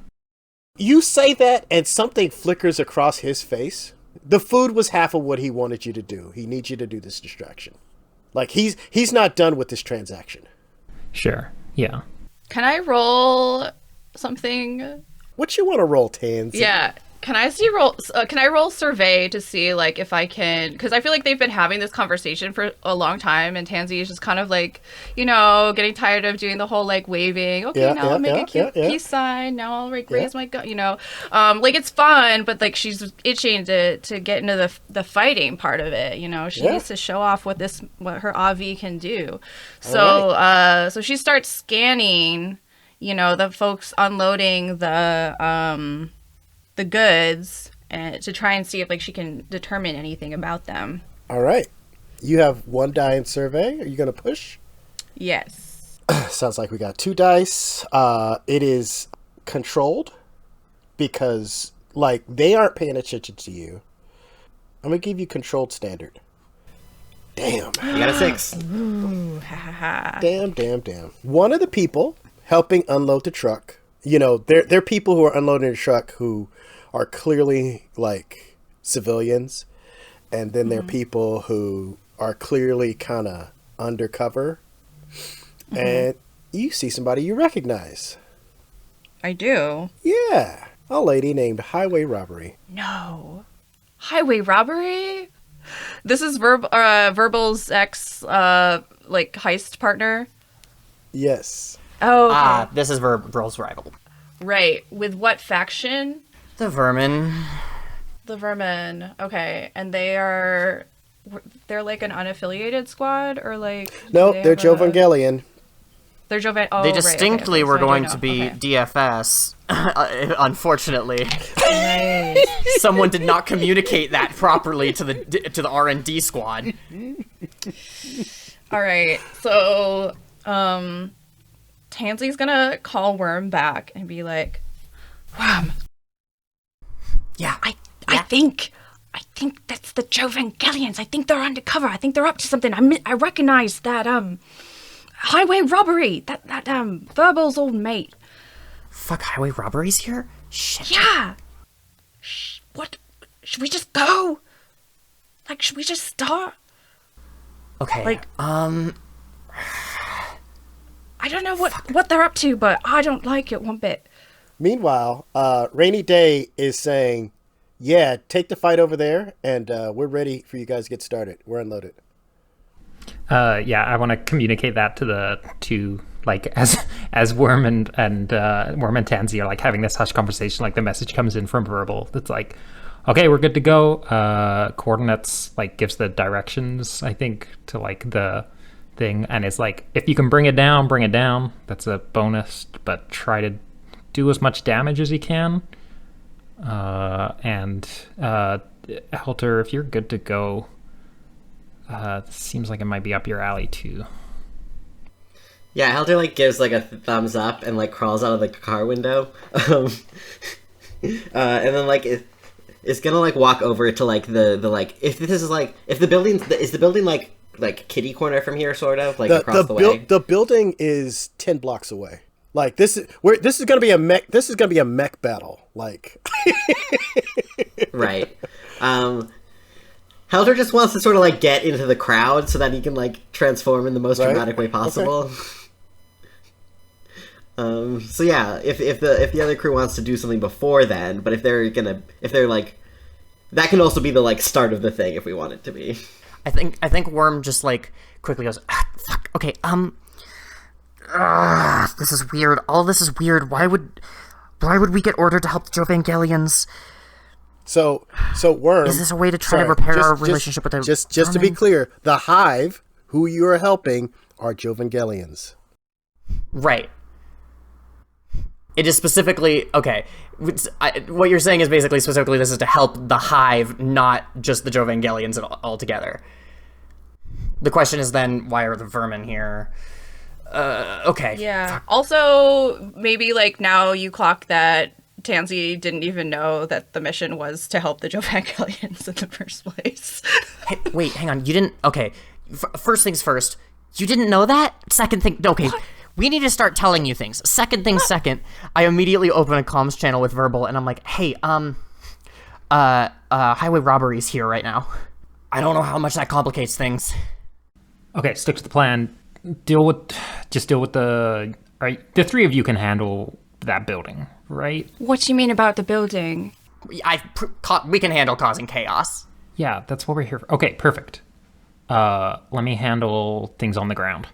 You say that and something flickers across his face. The food was half of what he wanted you to do. He needs you to do this distraction. He's not done with this transaction. Sure, yeah. Can I roll something? What you want to roll, Tansy? Yeah. Can I roll survey to see if I can, because I feel like they've been having this conversation for a long time, and Tansy is just kind of getting tired of doing the whole waving. Okay, now I'll make a cute peace sign. Now I'll raise my gun. It's fun, but she's itching to get into the fighting part of it. She needs to show off what her AV can do. So so she starts scanning, the folks unloading the goods and to try and see if she can determine anything about them. All right. You have 1 die in survey. Are you going to push? Yes. Sounds like we got 2 dice. It is controlled because they aren't paying attention to you. I'm going to give you controlled standard. Damn. You got a 6. Ooh, ha ha ha. Damn. One of the people helping unload the truck, they're people who are unloading the truck who are clearly civilians, and then there are people who are clearly kind of undercover, and you see somebody you recognize. I do. Yeah, a lady named Highway Robbery. No. Highway Robbery? This is Verbal's ex heist partner? Yes. Oh, okay. This is Verbal's rival. Right. With what faction? The Vermin. The Vermin. Okay. And they're an unaffiliated squad, or No, they're Jovangelian. They're Jovan. Oh, they distinctly were going to be Okay. DFS. Unfortunately, Right. someone did not communicate that properly to the R&D squad. All right. So, Tansy's gonna call Worm back and be like, Worm. Yeah. I think I think that's the Jovangelians. I think they're undercover. I think they're up to something. I recognize that highway robbery. That Verbal's old mate. Fuck, highway robberies here? Shit. Yeah. What? Should we just go? Like, should we just start? Okay. Like, I don't know what they're up to, but I don't like it one bit. Meanwhile, Rainy Day is saying, yeah, take the fight over there, and we're ready for you guys to get started. We're unloaded. Yeah, I want to communicate that to like as Worm and Worm and Tansy are like having this hush conversation. Like the message comes in from Verbal that's like, okay, we're good to go. Coordinates like gives the directions, I think, to like the thing, and it's like, if you can bring it down, bring it down. That's a bonus, but try to do as much damage as you can. And Helter, if you're good to go, seems like it might be up your alley too. Yeah, Helter like gives like a thumbs up and like crawls out of the car window, and then like it's gonna like walk over to like the like, if this is like, if the building is the building like kitty corner from here, sort of like across the way. The building is 10 blocks away. Like this is gonna be a mech. This is gonna be a mech battle. Like, right. Helter just wants to sort of like get into the crowd so that he can like transform in the most dramatic way possible. Okay. So yeah, if the other crew wants to do something before then, but if they're like, that can also be the like start of the thing if we want it to be. I think Worm just like quickly goes, fuck, okay, this is weird. All this is weird. Why would we get ordered to help the Jovangelians? So Worm, is this a way to try to repair our relationship with the just to be clear, the Hive, who you are helping, are Jovangelians. Right. It is specifically, okay, what you're saying is basically specifically this is to help the Hive, not just the Jovangelians altogether. The question is then, why are the vermin here? Okay. Yeah. Fuck. Also, maybe like now you clock that Tansy didn't even know that the mission was to help the Jovangelians in the first place. Hey, wait, hang on. You didn't, okay. First things first, you didn't know that? Second thing, okay. What? We need to start telling you things. Second thing second, I immediately open a comms channel with Verbal, and I'm like, hey, highway robbery's here right now. I don't know how much that complicates things. Okay, stick to the plan. Deal with the... Right, the three of you can handle that building, right? What do you mean about the building? We can handle causing chaos. Yeah, that's what we're here for. Okay, perfect. Let me handle things on the ground.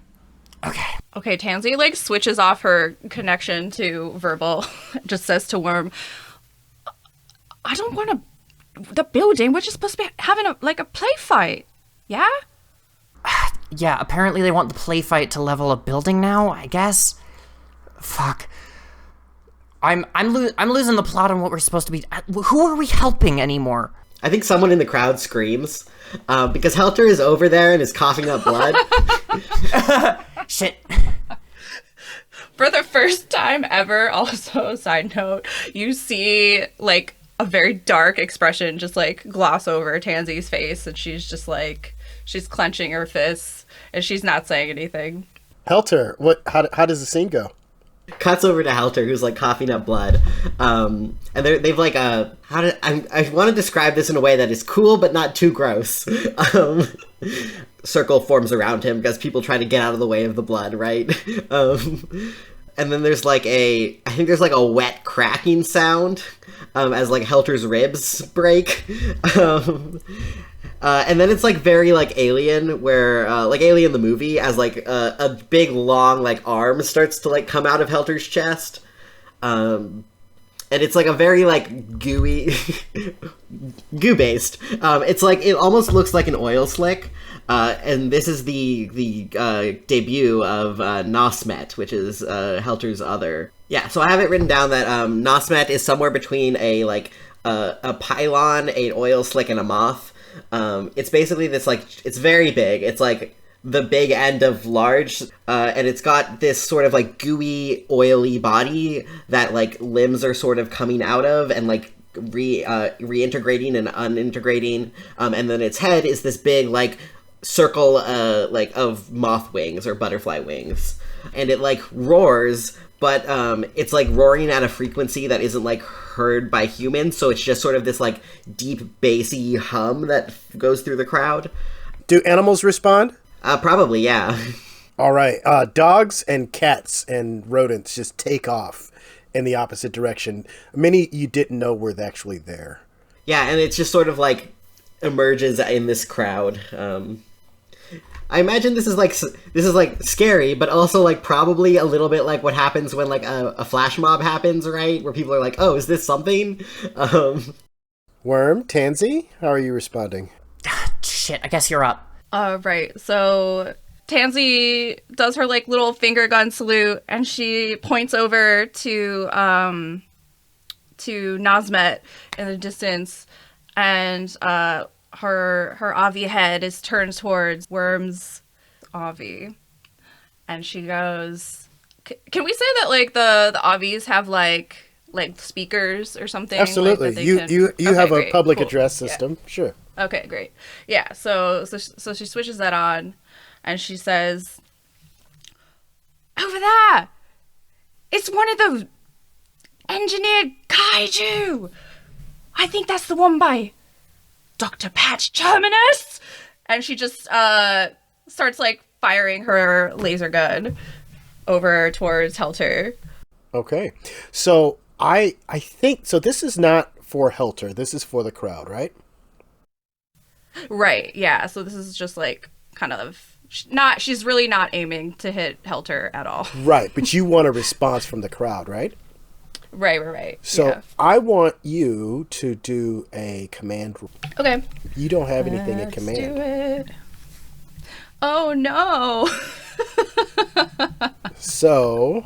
Okay, Tansy like switches off her connection to Verbal, just says to Worm, I don't want the building. We're just supposed to be having a play fight. Yeah? Yeah, apparently they want the play fight to level a building now, I guess. Fuck. I'm losing the plot on what we're supposed to be. Who are we helping anymore? I think someone in the crowd screams, because Helter is over there and is coughing up blood. Shit. For the first time ever, also, side note, you see, like, a very dark expression just, like, gloss over Tansy's face, and she's just, like, she's clenching her fists, and she's not saying anything. Helter, how does the scene go? Cuts over to Helter, who's like coughing up blood, and they've like I want to describe this in a way that is cool but not too gross. Circle forms around him because people try to get out of the way of the blood, right? And then there's like I think there's like a wet cracking sound as like Helter's ribs break. And then it's like very like Alien, where like Alien the movie, as like a big long like arm starts to like come out of Helter's chest, and it's like a very like gooey, goo based. It's like it almost looks like an oil slick, and this is the debut of Nosmet, which is Helter's other. Yeah, so I have it written down that Nosmet is somewhere between a pylon, an oil slick, and a moth. It's basically this like, it's very big. It's like the big end of large, and it's got this sort of like gooey, oily body that like limbs are sort of coming out of, and like reintegrating and unintegrating, and then its head is this big like circle like of moth wings or butterfly wings, and it like roars, but it's like roaring at a frequency that isn't like heard by humans, so it's just sort of this like deep bassy hum that goes through the crowd. Do animals respond? Probably, yeah. All right. Dogs and cats and rodents just take off in the opposite direction. Many you didn't know were actually there. Yeah, and it's just sort of like emerges in this crowd. I imagine this is like scary, but also like probably a little bit like what happens when like a flash mob happens, right? Where people are like, "Oh, is this something?" Worm, Tansy, how are you responding? Shit, I guess you're up. Right. So Tansy does her like little finger gun salute, and she points over to Nazmet in the distance, and her Avi head is turned towards Worm's Avi, and she goes, "Can we say that like the Avis have like speakers or something?" Absolutely. Like, you okay, have a great, public cool. address system. Yeah. Sure. Okay, great. Yeah, so she switches that on, and she says, "Over there! It's one of the engineered kaiju! I think that's the one by Dr. Patch Terminus!" And she just starts, like, firing her laser gun over towards Helter. Okay. So I think, so this is not for Helter. This is for the crowd, right? Right, yeah. So this is just, like, kind of... She's really not aiming to hit Helter at all. Right, but you want a response from the crowd, right? Right. So yeah. I want you to do a command. Okay. You don't have anything in command. Let's do it. Oh no. So,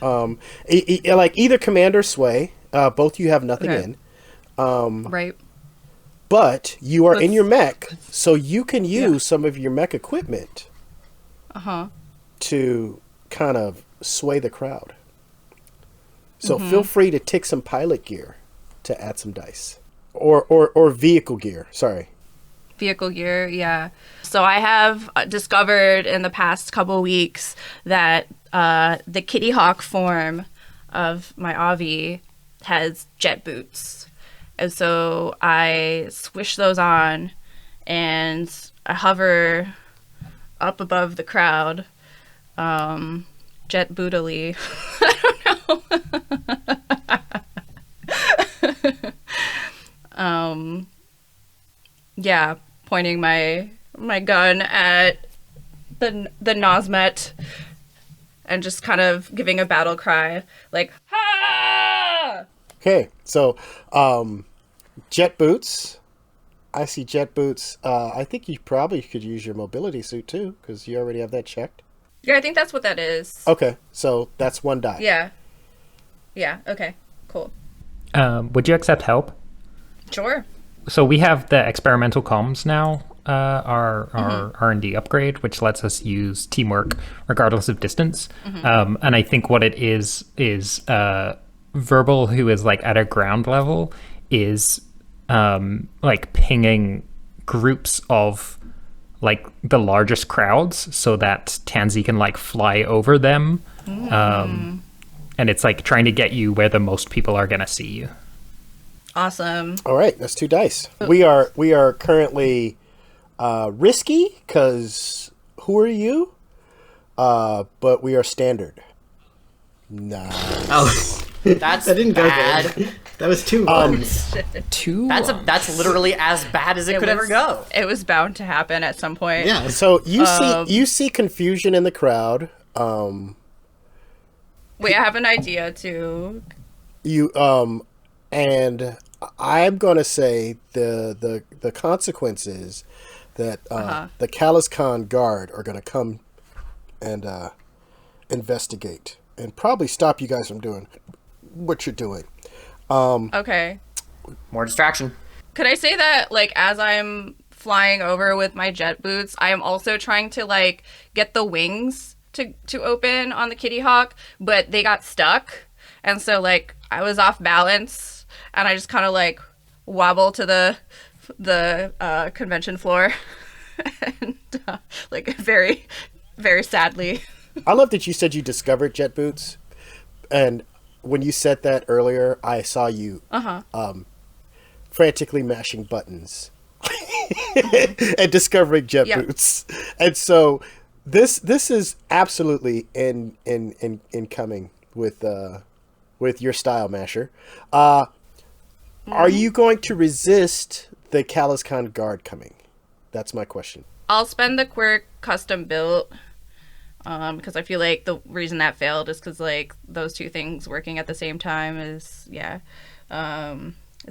like either command or sway. Both you have nothing Okay. in. Right. But you are in your mech, so you can use some of your mech equipment to kind of sway the crowd. So feel free to tick some pilot gear to add some dice. Or vehicle gear, sorry. Vehicle gear, yeah. So I have discovered in the past couple weeks that the Kitty Hawk form of my Avi has jet boots. And so I swish those on and I hover up above the crowd, jet bootily. I don't know. Yeah, pointing my gun at the Nazmet and just kind of giving a battle cry, like, ha! Okay, so jet boots. I see jet boots. I think you probably could use your mobility suit too, because you already have that checked. Yeah, I think that's what that is. Okay, so that's one die. Yeah, okay, cool. Would you accept help? Sure. So we have the experimental comms now, our R&D upgrade, which lets us use teamwork regardless of distance. And I think what it is Verbal, who is like at a ground level, is like pinging groups of like the largest crowds so that Tansy can like fly over them. And it's like trying to get you where the most people are going to see you. Awesome. All right, that's 2 dice. We are currently risky because who are you? But we are standard. Nice. Oh, That's that didn't bad. go good. That was 2 ones. That's literally as bad as it could ever go. It was bound to happen at some point. Yeah. So you see confusion in the crowd. Wait, I have an idea too. And I'm gonna say the consequences that the CalazCon guard are gonna come and investigate and probably stop you guys from doing what you're doing. Okay. More distraction. Could I say that, like, as I'm flying over with my jet boots, I am also trying to, like, get the wings to open on the Kitty Hawk, but they got stuck. And so, like, I was off balance and I just kind of like wobble to the convention floor, and like very, very sadly. I love that you said you discovered jet boots, and when you said that earlier, I saw you frantically mashing buttons and discovering jet boots, and so this is absolutely in coming with your style masher. Are you going to resist the CalazCon guard coming? That's my question. I'll spend the quirk custom built. Because I feel like the reason that failed is because like those two things working at the same time is it's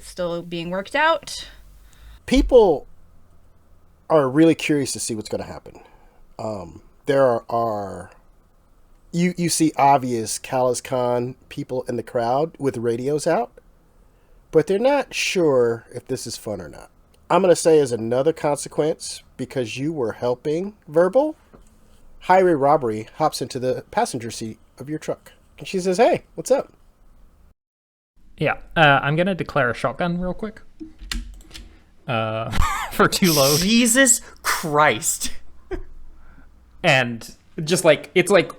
still being worked out. People are really curious to see what's going to happen. There are you see obvious CalazCon people in the crowd with radios out, but they're not sure if this is fun or not. I'm going to say as another consequence, because you were helping Verbal, highway robbery hops into the passenger seat of your truck. And she says, hey, what's up? Yeah, I'm going to declare a shotgun real quick. For 2 load. Jesus Christ. And just like, it's like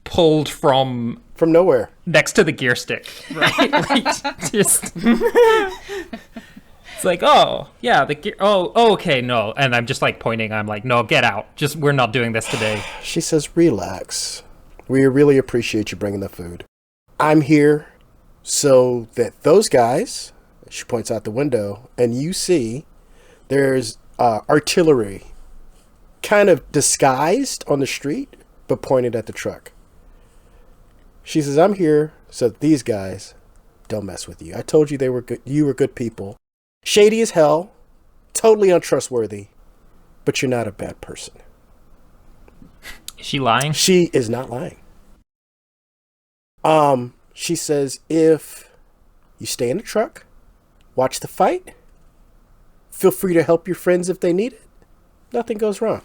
pulled from nowhere. Next to the gear stick, right? Like, just... It's like, oh, yeah, the gear. Oh, okay, no. And I'm just like pointing. I'm like, no, get out. Just, we're not doing this today. She says, relax. We really appreciate you bringing the food. I'm here so that those guys, she points out the window, and you see there's artillery kind of disguised on the street, but pointed at the truck. She says, I'm here so that these guys don't mess with you. I told you they were good. You were good people. Shady as hell, totally untrustworthy, but you're not a bad person. Is she lying? She is not lying. She says, if you stay in the truck, watch the fight, feel free to help your friends if they need it, nothing goes wrong.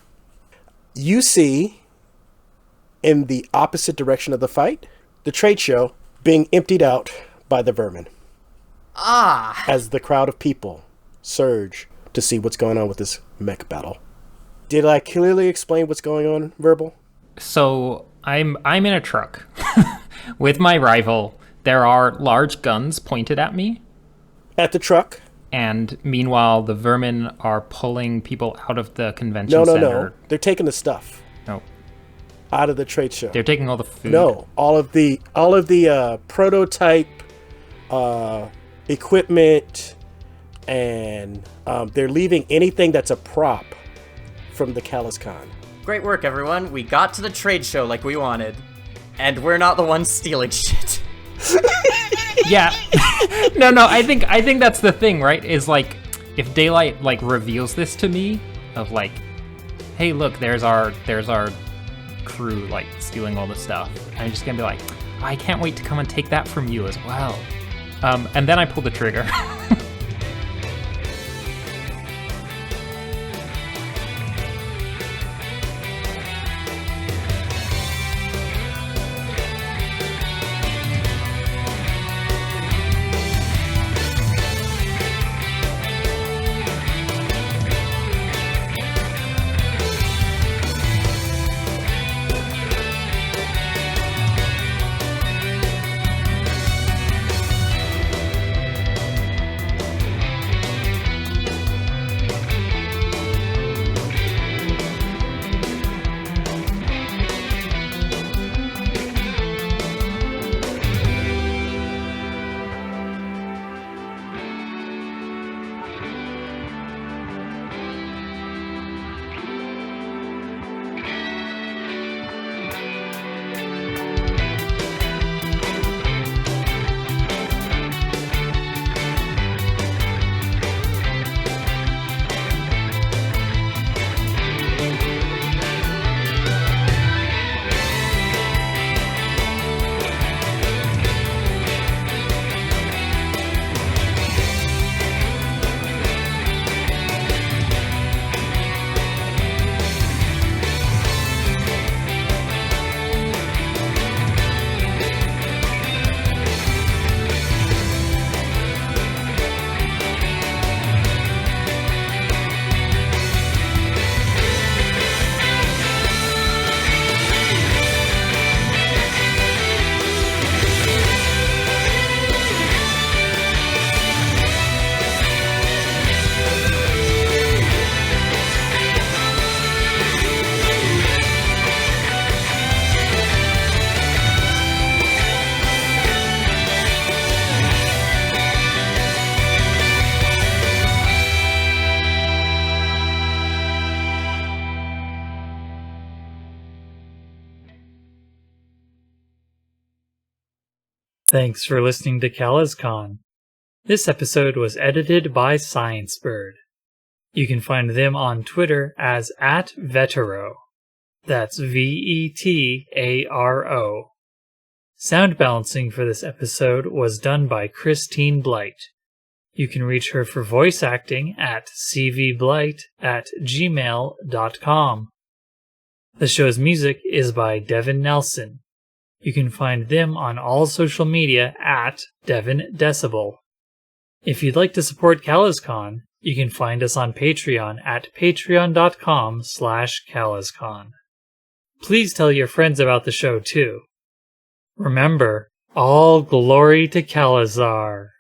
You see, in the opposite direction of the fight, the trade show being emptied out by the vermin. As the crowd of people surge to see what's going on with this mech battle. Did I clearly explain what's going on, Verbal? So I'm in a truck with my rival. There are large guns pointed at me. At the truck? And meanwhile, the vermin are pulling people out of the convention center. No. They're taking the stuff. No. Out of the trade show. They're taking all the food. No, all of the prototype equipment, and they're leaving anything that's a prop from the CalazCon. Great work, everyone. We got to the trade show like we wanted. And we're not the ones stealing shit. Yeah. No, I think that's the thing, right? Is like, if Daylight like reveals this to me, of like, hey, look, there's our crew like stealing all the stuff. I'm just gonna be like, I can't wait to come and take that from you as well. And then I pull the trigger. Thanks for listening to CalazCon. This episode was edited by ScienceBird. You can find them on Twitter as @Vetero. That's VETARO. Sound balancing for this episode was done by Christine Blight. You can reach her for voice acting at cvblight@gmail.com. The show's music is by Devin Nelson. You can find them on all social media at Devin Decibel. If you'd like to support CalazCon, you can find us on Patreon at patreon.com/CalazCon. Please tell your friends about the show too. Remember, all glory to Calazar.